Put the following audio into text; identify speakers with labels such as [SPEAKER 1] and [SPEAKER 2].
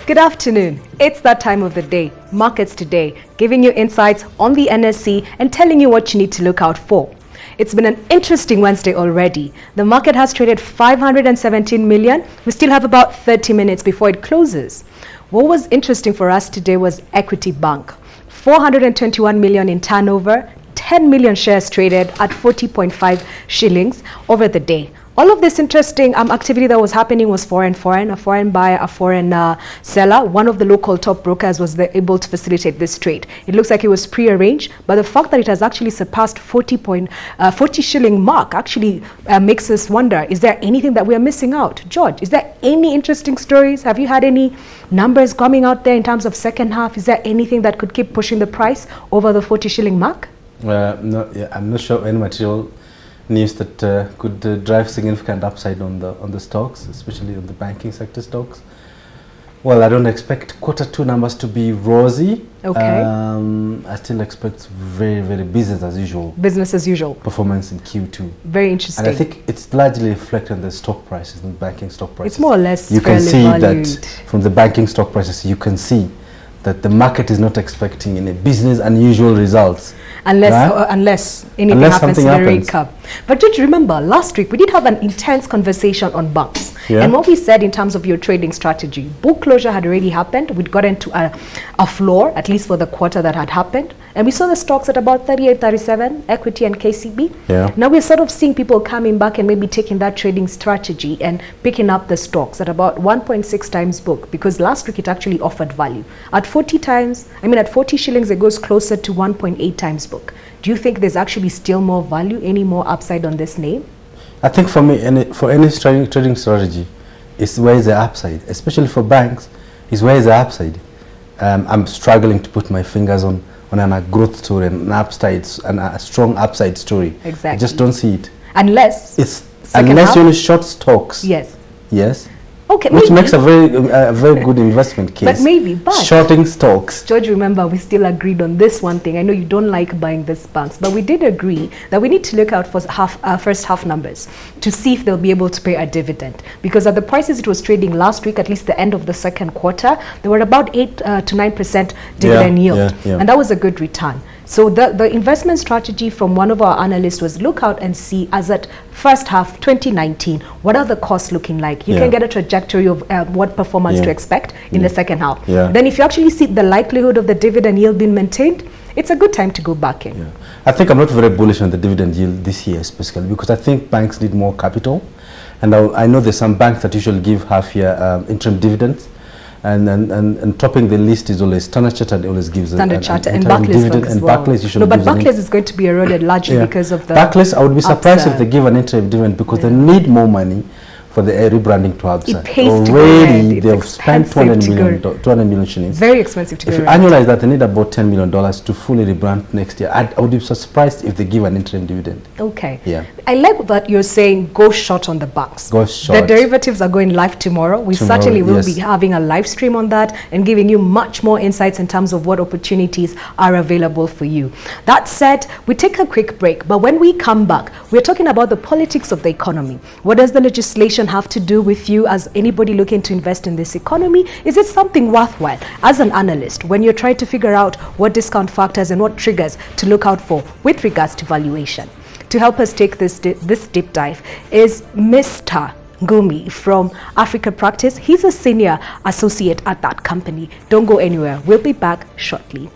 [SPEAKER 1] Good afternoon. It's that time of the day, Markets Today, giving you insights on the NSE and telling you what you need to look out for. It's been an interesting Wednesday already. The market has traded 517 million. We still have about 30 minutes before it closes. What was interesting for us today was Equity Bank. 421 million in turnover, 10 million shares traded at 40.5 shillings over the day. All of this interesting activity that was happening was foreign, a foreign buyer, a foreign seller. One of the local top brokers was able to facilitate this trade. It looks like it was pre-arranged, but the fact that it has actually surpassed 40 shilling mark actually makes us wonder, is there anything that we are missing out? George, is there any interesting stories? Have you had any numbers coming out there in terms of second half? Is there anything that could keep pushing the price over the 40 shilling mark?
[SPEAKER 2] No, I'm not sure any material news that could drive significant upside on the stocks, especially on the banking sector stocks. Well, I don't expect Q2 numbers to be rosy.
[SPEAKER 1] Okay.
[SPEAKER 2] I still expect very business as usual.
[SPEAKER 1] Business as usual.
[SPEAKER 2] Performance in Q2.
[SPEAKER 1] Very interesting.
[SPEAKER 2] And I think it's largely reflected on the stock prices, the banking stock prices.
[SPEAKER 1] It's more or less
[SPEAKER 2] you can see
[SPEAKER 1] valued.
[SPEAKER 2] that from the banking stock prices. You can see that the market is not expecting any business unusual results.
[SPEAKER 1] Unless anything happens to the rate cap. But don't you remember, last week we did have an intense conversation on banks. Yeah. And what we said in terms of your trading strategy, book closure had already happened. We'd got into a floor, at least for the quarter that had happened. And we saw the stocks at about 38, 37, equity and KCB.
[SPEAKER 2] Yeah.
[SPEAKER 1] Now we're sort of seeing people coming back and maybe taking that trading strategy and picking up the stocks at about 1.6 times book, because last week it actually offered value. At 40 shillings, it goes closer to 1.8 times book. Do you think there's actually still more value, any more upside on this name?
[SPEAKER 2] I think for me, for any trading strategy, is where is the upside, especially for banks, is where is the upside. I'm struggling to put my fingers on a growth story and a strong upside story.
[SPEAKER 1] Exactly.
[SPEAKER 2] I just don't see it.
[SPEAKER 1] Unless
[SPEAKER 2] you only short stocks. Yes.
[SPEAKER 1] Okay,
[SPEAKER 2] which makes a very good investment case.
[SPEAKER 1] But
[SPEAKER 2] shorting stocks.
[SPEAKER 1] George, remember, we still agreed on this one thing. I know you don't like buying these banks, but we did agree that we need to look out for first half numbers to see if they'll be able to pay a dividend. Because at the prices it was trading last week, at least the end of the second quarter, they were about 8 to 9% dividend yield. And that was a good return. So the investment strategy from one of our analysts was look out and see, as at first half 2019, what are the costs looking like? You can get a trajectory of what performance to expect in the second half. Then if you actually see the likelihood of the dividend yield being maintained, it's a good time to go back in.
[SPEAKER 2] I think I'm not very bullish on the dividend yield this year, specifically because I think banks need more capital. And I know there's some banks that usually give half-year interim dividends. And topping the list is always Standard Chartered always gives
[SPEAKER 1] Standard Chartered and Barclays
[SPEAKER 2] and Barclays usually.
[SPEAKER 1] No, but Barclays is going to be eroded largely because of the
[SPEAKER 2] Barclays. I would be surprised if they give an interim dividend because they need more money for the rebranding to outside.
[SPEAKER 1] It pays
[SPEAKER 2] already they've spent 200 million shillings.
[SPEAKER 1] Very expensive to go.
[SPEAKER 2] If you annualize that, they need about $10 million to fully rebrand next year. I would be surprised if they give an interim dividend.
[SPEAKER 1] Okay. Yeah. I like that you're saying go short on the banks.
[SPEAKER 2] Go short.
[SPEAKER 1] The derivatives are going live tomorrow. We certainly will be having a live stream on that and giving you much more insights in terms of what opportunities are available for you. That said, we take a quick break, but when we come back, we're talking about the politics of the economy. What does the legislation have to do with you as anybody looking to invest in this economy? Is it something worthwhile as an analyst when you're trying to figure out what discount factors and what triggers to look out for with regards to valuation? To help us take this deep dive is Mr. Gumi from Africa Practice. He's a senior associate at that company. Don't go anywhere. We'll be back shortly.